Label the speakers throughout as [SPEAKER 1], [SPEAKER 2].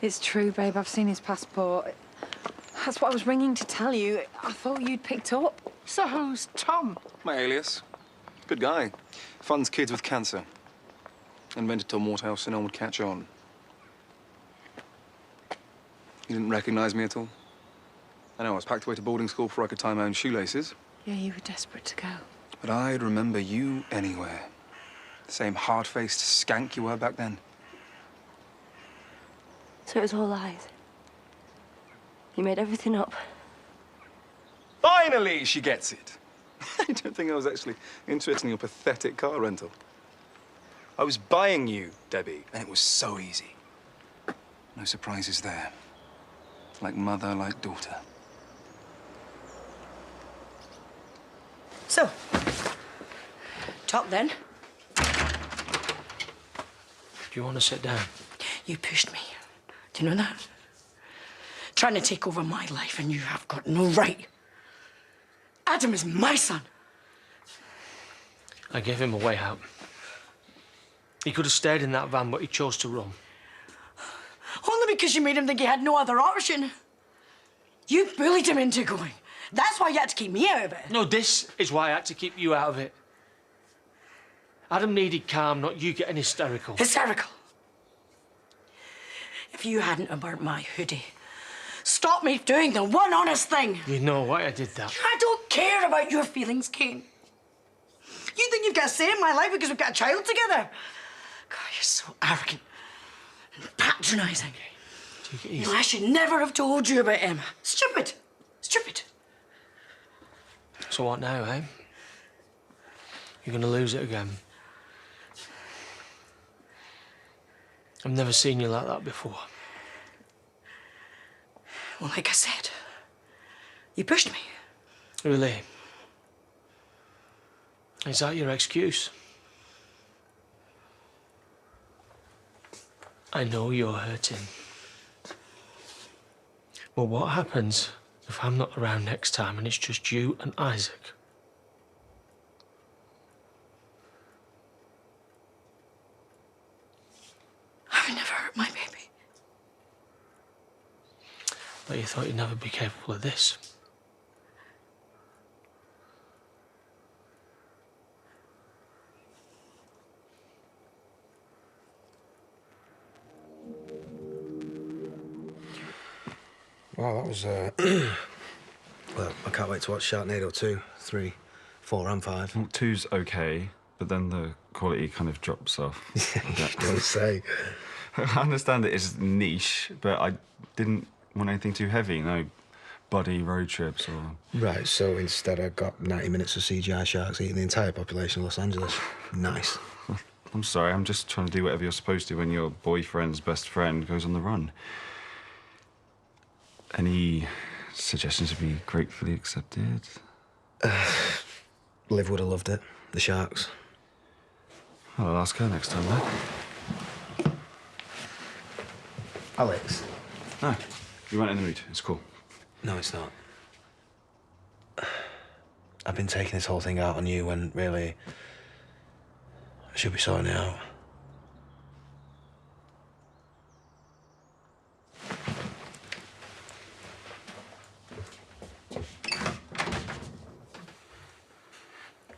[SPEAKER 1] It's true, babe. I've seen his passport. That's what I was ringing to tell you. I thought you'd picked up.
[SPEAKER 2] So who's Tom?
[SPEAKER 3] My alias. Good guy. Funds kids with cancer. Invented Tom Waterhouse so no one would catch on. You didn't recognize me at all? I know, I was packed away to boarding school before I could tie my own shoelaces.
[SPEAKER 1] Yeah, you were desperate to go.
[SPEAKER 3] But I'd remember you anywhere. The same hard-faced skank you were back then.
[SPEAKER 4] So it was all lies. You made everything up.
[SPEAKER 3] Finally, she gets it. I don't think I was actually interested in your pathetic car rental. I was buying you, Debbie, and it was so easy. No surprises there. Like mother, like daughter.
[SPEAKER 5] So, talk then.
[SPEAKER 2] Do you want to sit down?
[SPEAKER 5] You pushed me. Do you know that? Trying to take over my life, and you have got no right. Adam is my son.
[SPEAKER 2] I gave him a way out. He could have stayed in that van, but he chose to run.
[SPEAKER 5] Only because you made him think he had no other option. You bullied him into going. That's why you had to keep me out of it.
[SPEAKER 2] No, this is why I had to keep you out of it. Adam needed calm, not you getting hysterical.
[SPEAKER 5] Hysterical. If you hadn't have burnt my hoodie, stop me doing the one honest thing.
[SPEAKER 2] You know why I did that.
[SPEAKER 5] I don't care about your feelings, Kane. You think you've got a say in my life because we've got a child together? God, you're so arrogant and patronising.
[SPEAKER 2] Take it
[SPEAKER 5] You
[SPEAKER 2] easy.
[SPEAKER 5] know, I should never have told you about Emma. Stupid. Stupid.
[SPEAKER 2] So what now, eh? You're gonna lose it again. I've never seen you like that before.
[SPEAKER 5] Well, like I said, you pushed me.
[SPEAKER 2] Really? Is that your excuse? I know you're hurting. But what happens if I'm not around next time and it's just you and Isaac?
[SPEAKER 5] I would never hurt my baby.
[SPEAKER 2] But you thought you'd never be capable of this.
[SPEAKER 6] Wow, that was, well, I can't wait to watch Sharknado 2, 3, 4 and 5.
[SPEAKER 7] Well, 2's okay, but then the quality kind of drops off.
[SPEAKER 6] Yeah, don't say.
[SPEAKER 7] I understand it is niche, but I didn't want anything too heavy, no buddy road trips or...
[SPEAKER 6] Right, so instead I got 90 minutes of CGI sharks eating the entire population of Los Angeles. Nice.
[SPEAKER 7] I'm sorry, I'm just trying to do whatever you're supposed to when your boyfriend's best friend goes on the run. Any suggestions would be gratefully accepted.
[SPEAKER 6] Liv would have loved it. The sharks.
[SPEAKER 7] Well, I'll ask her next time, then.
[SPEAKER 6] Alex.
[SPEAKER 7] No, you weren't in the mood. It's cool.
[SPEAKER 6] No, it's not. I've been taking this whole thing out on you when, really, I should be sorting it out.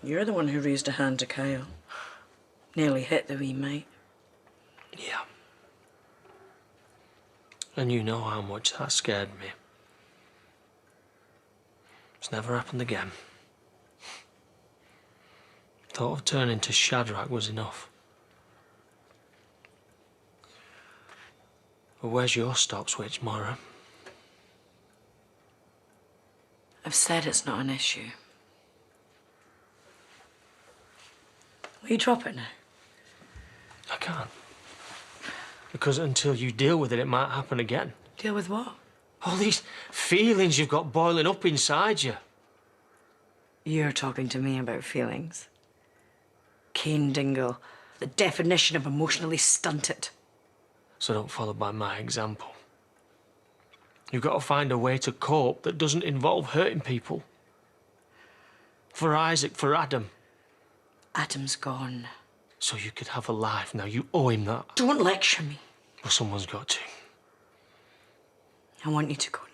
[SPEAKER 5] You're the one who raised a hand to Kyle. Nearly hit the wee mate.
[SPEAKER 2] Yeah. And you know how much that scared me. It's never happened again. Thought of turning to Shadrach was enough. But where's your stop switch, Moira?
[SPEAKER 5] I've said it's not an issue. Will you drop it now?
[SPEAKER 2] I can't. Because until you deal with it, it might happen again.
[SPEAKER 5] Deal with what?
[SPEAKER 2] All these feelings you've got boiling up inside you.
[SPEAKER 5] You're talking to me about feelings. Kane Dingle, the definition of emotionally stunted.
[SPEAKER 2] So don't follow by my example. You've got to find a way to cope that doesn't involve hurting people. For Isaac, for Adam.
[SPEAKER 5] Adam's gone.
[SPEAKER 2] So you could have a life. Now, you owe him that.
[SPEAKER 5] Don't lecture me.
[SPEAKER 2] Well, someone's got to.
[SPEAKER 5] I want you to go now.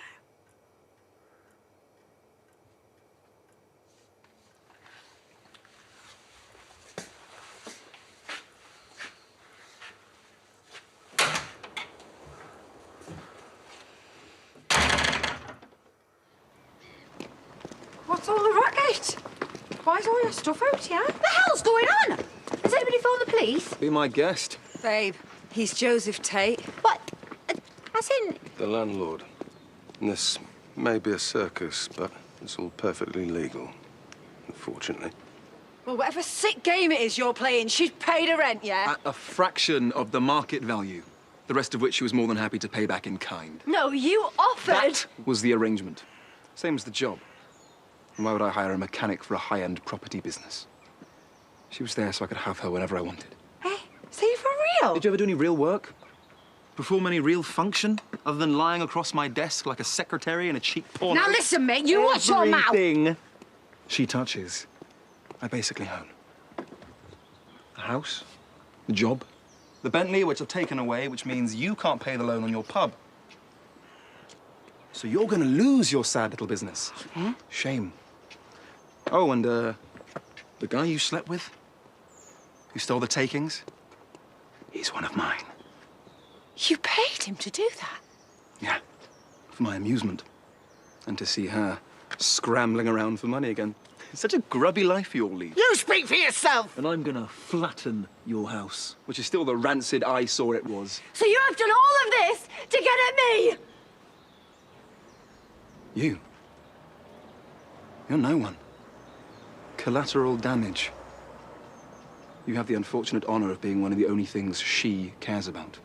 [SPEAKER 1] What's all the racket? Why is all your stuff out, yeah?
[SPEAKER 4] What the hell's going on? Has anybody phoned the police?
[SPEAKER 3] Be my guest.
[SPEAKER 1] Babe, he's Joseph Tate.
[SPEAKER 4] What? As in...
[SPEAKER 8] The landlord. And this may be a circus, but it's all perfectly legal, unfortunately.
[SPEAKER 1] Well, whatever sick game it is you're playing, she's paid her rent, yeah?
[SPEAKER 3] At a fraction of the market value, the rest of which she was more than happy to pay back in kind.
[SPEAKER 4] No, you offered...
[SPEAKER 3] That was the arrangement. Same as the job. And why would I hire a mechanic for a high-end property business? She was there so I could have her whenever I wanted.
[SPEAKER 1] Hey, say you for real?
[SPEAKER 3] Did you ever do any real work? Perform any real function other than lying across my desk like a secretary in a cheap porno?
[SPEAKER 4] Now listen, mate, you watch your mouth!
[SPEAKER 3] Everything she touches, I basically own. The house, the job, the Bentley, which I've taken away, which means you can't pay the loan on your pub. So you're gonna lose your sad little business.
[SPEAKER 4] Hmm?
[SPEAKER 3] Shame. Oh, and the guy you slept with, who stole the takings, he's one of mine.
[SPEAKER 1] You paid him to do that?
[SPEAKER 3] Yeah, for my amusement. And to see her scrambling around for money again. It's such a grubby life you all lead.
[SPEAKER 5] You speak for yourself!
[SPEAKER 3] And I'm gonna flatten your house, which is still the rancid eyesore it was.
[SPEAKER 4] So you have done all of this to get at me?
[SPEAKER 3] You? You're no one. Collateral damage. You have the unfortunate honor of being one of the only things she cares about.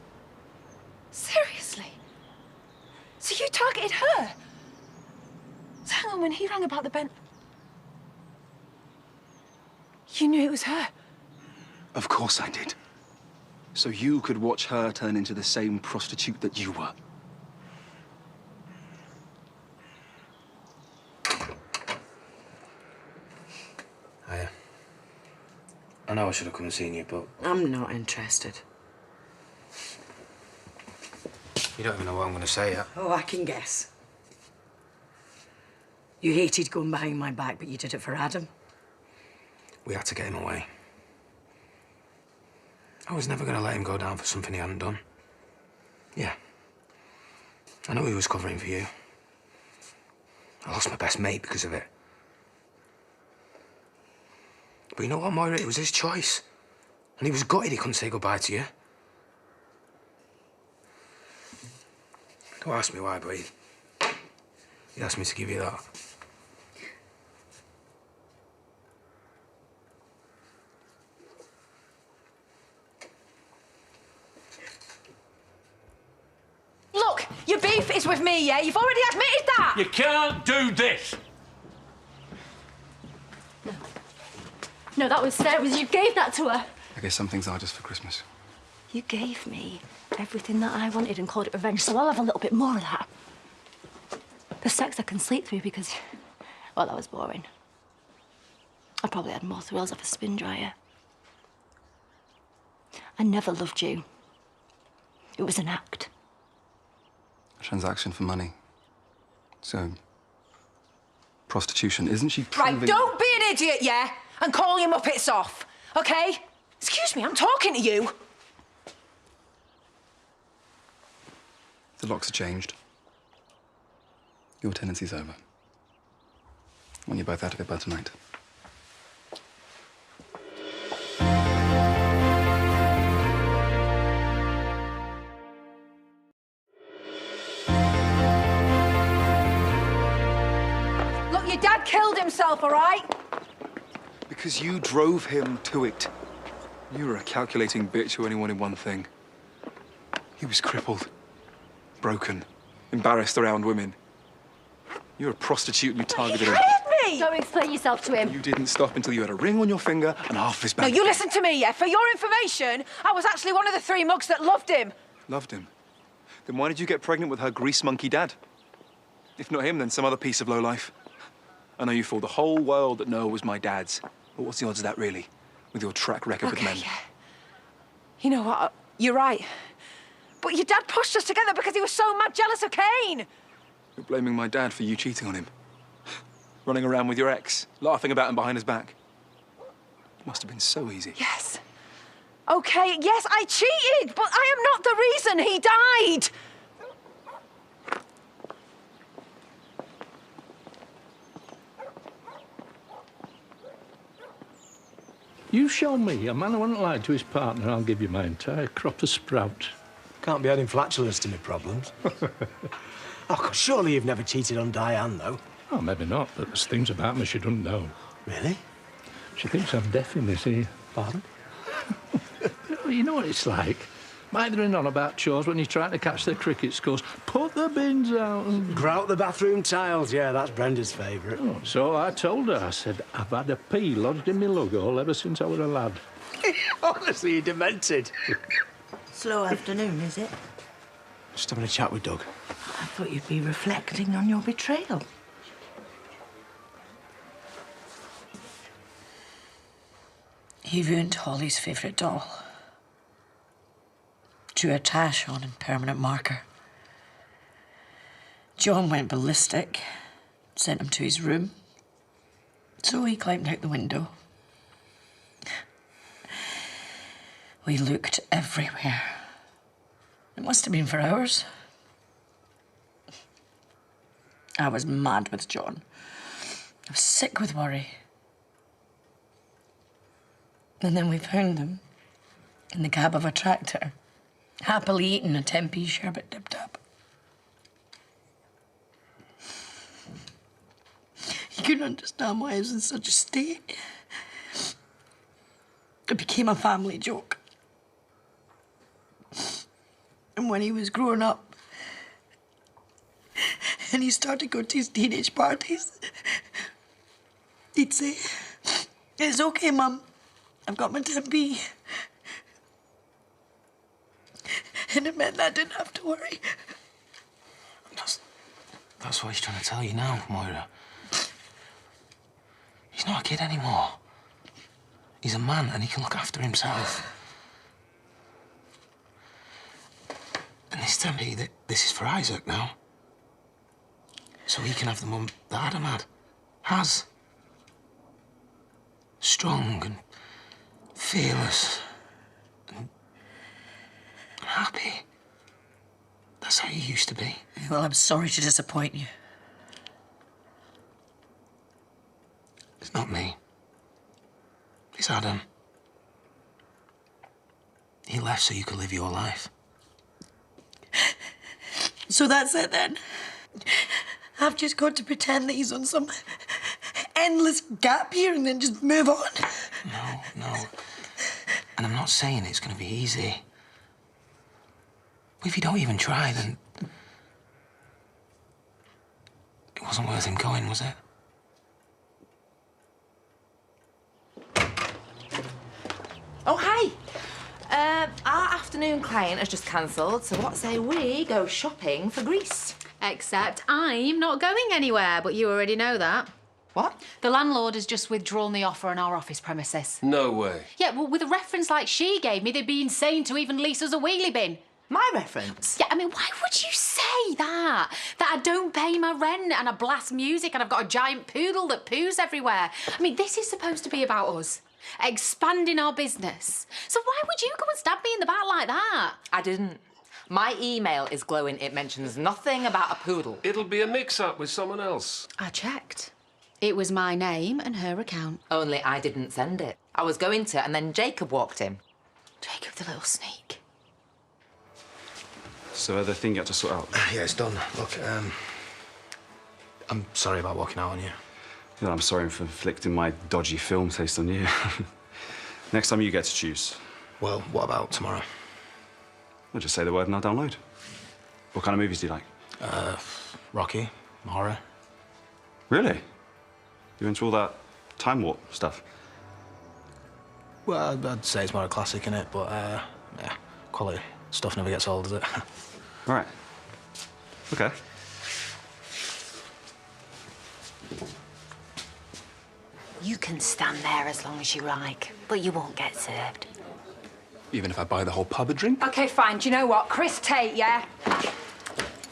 [SPEAKER 1] Seriously? So you targeted her? So hang on, when he rang about the Bent... You knew it was her?
[SPEAKER 3] Of course I did. So you could watch her turn into the same prostitute that you were.
[SPEAKER 6] I know I should have come and seen you, but
[SPEAKER 5] I'm not interested.
[SPEAKER 6] you don't even know what I'm going to say yet.
[SPEAKER 5] Oh, I can guess. You hated going behind my back, but you did it for Adam.
[SPEAKER 6] We had to get him away. I was never going to let him go down for something he hadn't done. Yeah. I know he was covering for you. I lost my best mate because of it. But you know what, Moira? It was his choice. And he was gutted he couldn't say goodbye to you. Don't ask me why, but he asked me to give you that.
[SPEAKER 1] Look, your beef is with me, yeah? You've already admitted that!
[SPEAKER 2] You can't do this!
[SPEAKER 4] No, that was Sarah's. You gave that to her.
[SPEAKER 3] I guess some things are just for Christmas.
[SPEAKER 4] You gave me everything that I wanted and called it revenge, so I'll have a little bit more of that. The sex I can sleep through because, well, that was boring. I probably had more thrills off a spin dryer. I never loved you. It was an act.
[SPEAKER 3] A transaction for money. So, prostitution. Isn't she
[SPEAKER 1] Right,
[SPEAKER 3] proving...
[SPEAKER 1] don't be an idiot, yeah? And call your muppets off, okay? Excuse me, I'm talking to you.
[SPEAKER 3] The locks are changed. Your tenancy's over. I want you both out of it by tonight.
[SPEAKER 1] Look, your dad killed himself, all right?
[SPEAKER 3] Because you drove him to it. You were a calculating bitch who only wanted one thing. He was crippled, broken, embarrassed around women. You were a prostitute and you targeted him.
[SPEAKER 1] Hit me!
[SPEAKER 4] Don't explain yourself to him.
[SPEAKER 3] You didn't stop until you had a ring on your finger and half his
[SPEAKER 1] No,
[SPEAKER 3] back.
[SPEAKER 1] you listen to me, yeah? For your information, I was actually one of the 3 mugs that loved him.
[SPEAKER 3] Loved him. Then why did you get pregnant with her grease monkey dad? If not him, then some other piece of lowlife. I know you fooled the whole world that Noah was my dad's. But what's the odds of that, really? With your track record with men.
[SPEAKER 1] Yeah. You know what? You're right. But your dad pushed us together because he was so mad jealous of Kane.
[SPEAKER 3] You're blaming my dad for you cheating on him. Running around with your ex, laughing about him behind his back. It must have been so easy.
[SPEAKER 1] Yes. Okay, yes, I cheated, but I am not the reason he died.
[SPEAKER 9] You show me a man who wouldn't lie to his partner, I'll give you my entire crop of sprout.
[SPEAKER 6] Can't be adding flatulence to me problems. Oh, God, surely you've never cheated on Diane, though.
[SPEAKER 9] Oh, maybe not, but there's things about me she doesn't know.
[SPEAKER 6] Really?
[SPEAKER 9] She thinks I'm deaf in this ear.
[SPEAKER 6] Pardon?
[SPEAKER 9] You know what it's like? Mithering on about chores when you're trying to catch the cricket scores. Put the bins out and...
[SPEAKER 6] Grout the bathroom tiles, yeah, that's Brenda's favourite.
[SPEAKER 9] Oh, so I told her, I said, I've had a pea lodged in my lug hole ever since I was a lad.
[SPEAKER 6] Honestly, you're demented.
[SPEAKER 5] Slow afternoon, is it?
[SPEAKER 6] Just having a chat with Doug.
[SPEAKER 5] I thought you'd be reflecting on your betrayal. He ruined Holly's favourite doll. Drew a tash on in permanent marker. John went ballistic, sent him to his room. So he climbed out the window. We looked everywhere. It must have been for hours. I was mad with John. I was sick with worry. And then we found them in the cab of a tractor, happily eating a 10p sherbet dip-tap. You couldn't understand why I was in such a state. It became a family joke. And when he was growing up, and he started going to his teenage parties, he'd say, "It's okay, Mum. I've got my 10p." And it meant I didn't have to worry.
[SPEAKER 6] That's what he's trying to tell you now, Moira. He's not a kid anymore. He's a man and he can look after himself. And this tells me that this is for Isaac now. So he can have the mum that Adam had. Has. Strong and fearless and happy. That's how you used to be.
[SPEAKER 5] Well, I'm sorry to disappoint you.
[SPEAKER 6] It's not me. It's Adam. He left so you could live your life.
[SPEAKER 5] So that's it then? I've just got to pretend that he's on some endless gap year and then just move on?
[SPEAKER 6] No. And I'm not saying it's going to be easy. But if you don't even try, then... It wasn't worth him going, was it?
[SPEAKER 10] Oh, hi. Our afternoon client has just cancelled, so what say we go shopping for Greece?
[SPEAKER 11] Except I'm not going anywhere, but you already know that.
[SPEAKER 10] What?
[SPEAKER 11] The landlord has just withdrawn the offer on our office premises.
[SPEAKER 8] No way.
[SPEAKER 11] Yeah, well, with a reference like she gave me, they'd be insane to even lease us a wheelie bin.
[SPEAKER 10] My reference?
[SPEAKER 11] Yeah, I mean, why would you say that? That I don't pay my rent and I blast music and I've got a giant poodle that poos everywhere. I mean, this is supposed to be about us. Expanding our business. So why would you go and stab me in the back like that?
[SPEAKER 10] I didn't. My email is glowing. It mentions nothing about a poodle.
[SPEAKER 8] It'll be a mix-up with someone else.
[SPEAKER 11] I checked. It was my name and her account.
[SPEAKER 10] Only I didn't send it. I was going to, and then Jacob walked in.
[SPEAKER 11] Jacob the little sneak.
[SPEAKER 7] So the thing you had to sort out?
[SPEAKER 6] Yeah, it's done. Look, I'm sorry about walking out on you.
[SPEAKER 7] Yeah, I'm sorry for inflicting my dodgy film taste on you. Next time you get to choose.
[SPEAKER 6] Well, what about tomorrow?
[SPEAKER 7] Well, just say the word and I'll download. What kind of movies do you like?
[SPEAKER 6] Rocky, horror.
[SPEAKER 7] Really? You into all that time warp stuff?
[SPEAKER 6] Well, I'd say it's more a classic, innit? But, yeah, quality stuff never gets old, does it?
[SPEAKER 7] All right. Okay.
[SPEAKER 4] You can stand there as long as you like, but you won't get served.
[SPEAKER 3] Even if I buy the whole pub a drink?
[SPEAKER 1] OK, fine. Do you know what? Chris Tate, yeah?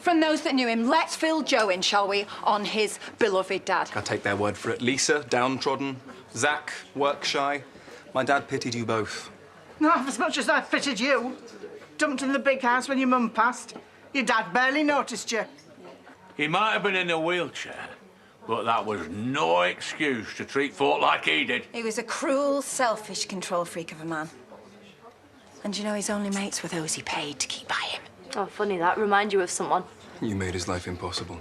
[SPEAKER 1] From those that knew him, let's fill Joe in, shall we, on his beloved dad.
[SPEAKER 3] I take their word for it. Lisa, downtrodden. Zach, work shy. My dad pitied you both.
[SPEAKER 5] Not as much as I pitied you. Dumped in the big house when your mum passed. Your dad barely noticed you.
[SPEAKER 9] He might have been in a wheelchair, but that was no excuse to treat folk like he did.
[SPEAKER 1] He was a cruel, selfish control freak of a man. And you know, his only mates were those he paid to keep by him.
[SPEAKER 4] Oh, funny that. Remind you of someone.
[SPEAKER 3] You made his life impossible.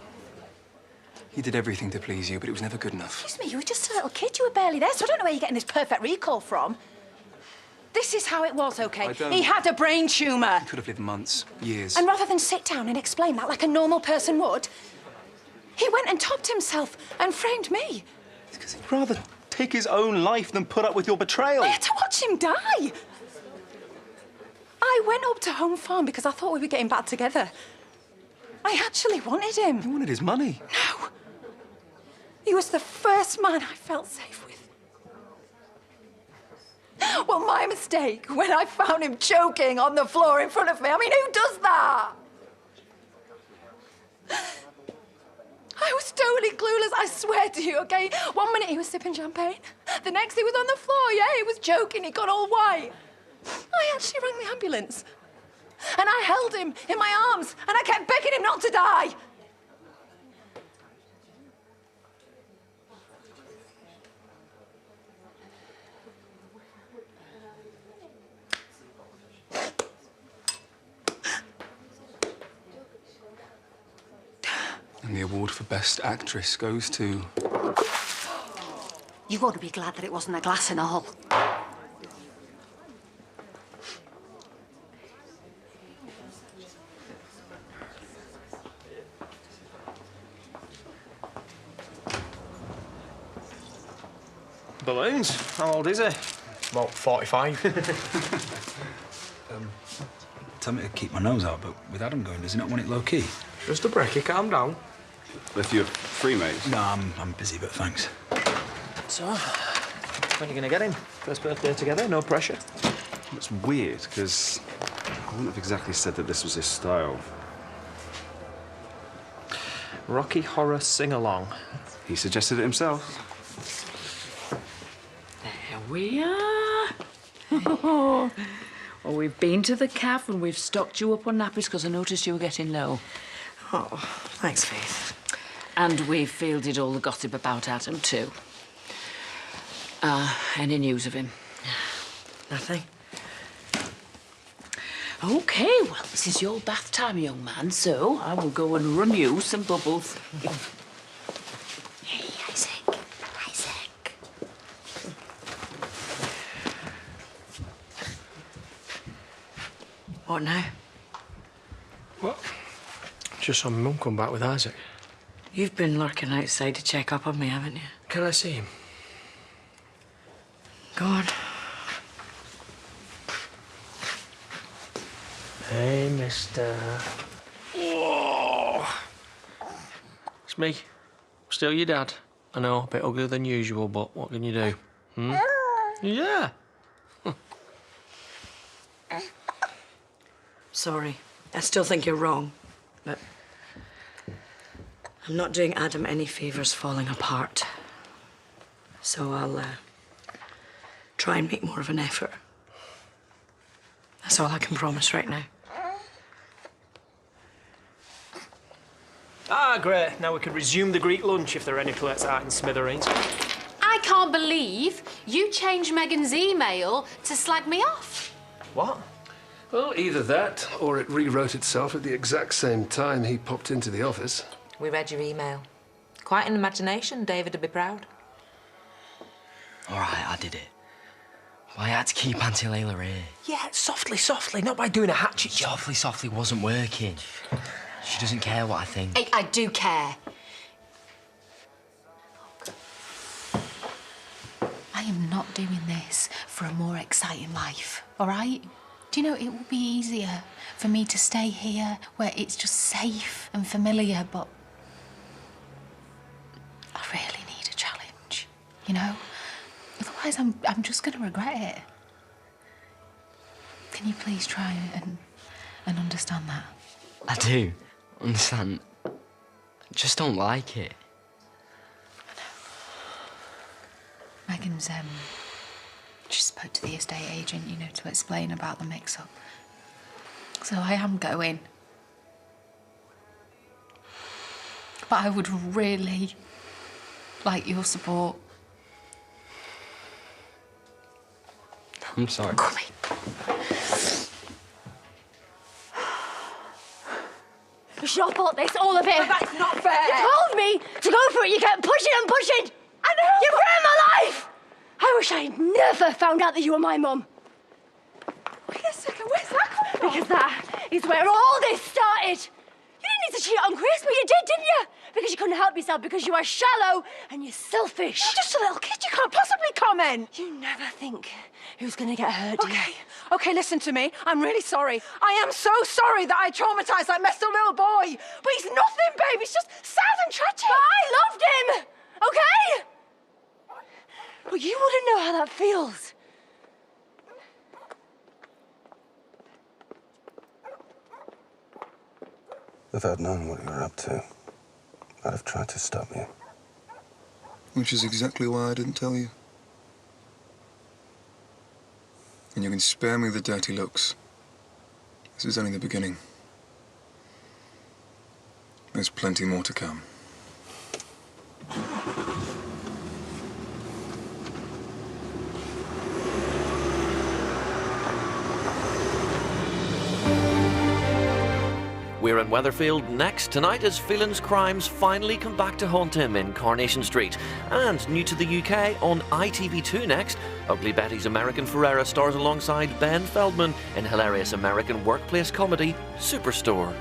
[SPEAKER 3] He did everything to please you, but it was never good enough.
[SPEAKER 1] Excuse me, you were just a little kid. You were barely there, so I don't know where you're getting this perfect recall from. This is how it was, OK? He had a brain tumour.
[SPEAKER 3] He could have lived months, years.
[SPEAKER 1] And rather than sit down and explain that like a normal person would, he went and topped himself and framed me.
[SPEAKER 3] It's because he'd rather take his own life than put up with your betrayal.
[SPEAKER 1] I had to watch him die. I went up to Home Farm because I thought we were getting back together. I actually wanted him.
[SPEAKER 3] You wanted his money?
[SPEAKER 1] No. He was the first man I felt safe with. Well, my mistake when I found him choking on the floor in front of me. I mean, who does that? I was totally clueless, I swear to you, OK? One minute he was sipping champagne. The next he was on the floor, yeah? He was choking, he got all white. I actually rang the ambulance. And I held him in my arms, and I kept begging him not to die.
[SPEAKER 3] And the award for Best Actress goes to...
[SPEAKER 5] You ought to be glad that it wasn't a glass and all.
[SPEAKER 2] Balloons? How old is he? About 45.
[SPEAKER 6] Tell me to keep my nose out, but with Adam going, does he not want it low-key?
[SPEAKER 2] Just a brekkie, calm down.
[SPEAKER 8] If you're free, mates.
[SPEAKER 6] No, I'm busy, but thanks.
[SPEAKER 2] So, when are you going to get him? First birthday together, no pressure.
[SPEAKER 8] It's weird, because I wouldn't have exactly said that this was his style.
[SPEAKER 2] Rocky Horror Sing-Along.
[SPEAKER 8] He suggested it himself.
[SPEAKER 12] There we are. Well, we've been to the cafe and we've stocked you up on nappies because I noticed you were getting low.
[SPEAKER 5] Oh, thanks, Faith.
[SPEAKER 12] And we've fielded all the gossip about Adam, too. Any news of him?
[SPEAKER 5] Nothing.
[SPEAKER 12] OK, well, this is your bath time, young man, so I will go and run you some bubbles.
[SPEAKER 4] Hey, Isaac. Isaac.
[SPEAKER 5] What now?
[SPEAKER 2] What? Just saw my mum come back with Isaac.
[SPEAKER 5] You've been lurking outside to check up on me, haven't you?
[SPEAKER 2] Can I see him?
[SPEAKER 5] Go on.
[SPEAKER 2] Hey, mister. Whoa. It's me. Still your dad. I know, a bit uglier than usual, but what can you do? Hmm? Yeah.
[SPEAKER 5] Sorry. I still think you're wrong, but I'm not doing Adam any favours falling apart. So I'll try and make more of an effort. That's all I can promise right now.
[SPEAKER 2] Ah, great. Now we can resume the Greek lunch if there are any plates out in smithereens.
[SPEAKER 11] I can't believe you changed Megan's email to slag me off.
[SPEAKER 2] What?
[SPEAKER 13] Well, either that, or it rewrote itself at the exact same time he popped into the office.
[SPEAKER 10] We read your email. Quite an imagination, David would be proud.
[SPEAKER 6] All right, I did it. Well, I had to keep Auntie Layla here.
[SPEAKER 2] Yeah, softly, softly, not by doing a hatchet job.
[SPEAKER 6] Softly, softly wasn't working. She doesn't care what I think.
[SPEAKER 11] I do care. I am not doing this for a more exciting life, all right? Do you know, it would be easier for me to stay here where it's just safe and familiar, but I really need a challenge, you know? Otherwise, I'm just going to regret it. Can you please try and understand that?
[SPEAKER 14] I do understand. I just don't like it.
[SPEAKER 11] Megan's, she spoke to the estate agent, you know, to explain about the mix-up. So I am going. But I would really like your support.
[SPEAKER 14] I'm sorry.
[SPEAKER 11] Come in.
[SPEAKER 4] It's your fault, this, all of it.
[SPEAKER 1] But that's not fair.
[SPEAKER 4] You told me to go for it. You kept pushing and pushing.
[SPEAKER 1] I know.
[SPEAKER 4] You ruined my life. I wish I'd never found out that you were my mum.
[SPEAKER 1] Wait a second, where's that come from?
[SPEAKER 4] Because that is where all this started. You didn't need to cheat on Chris, but you did, didn't you? Because you couldn't help yourself, because you are shallow and you're selfish.
[SPEAKER 1] You're just a little kid, you can't possibly comment.
[SPEAKER 4] You never think who's going to get hurt, do you?
[SPEAKER 1] Okay, listen to me. I'm really sorry. I am so sorry that I traumatised that messed up little boy. But he's nothing, babe. It's just sad and tragic.
[SPEAKER 4] But I loved him, okay? But you wouldn't know how that feels.
[SPEAKER 8] If I'd known what you were up to, I'd have tried to stop you.
[SPEAKER 3] Which is exactly why I didn't tell you. And you can spare me the dirty looks. This is only the beginning. There's plenty more to come.
[SPEAKER 15] We're in Weatherfield next tonight as Phelan's crimes finally come back to haunt him in Coronation Street. And new to the UK on ITV2 next, Ugly Betty's American Ferrera stars alongside Ben Feldman in hilarious American workplace comedy Superstore.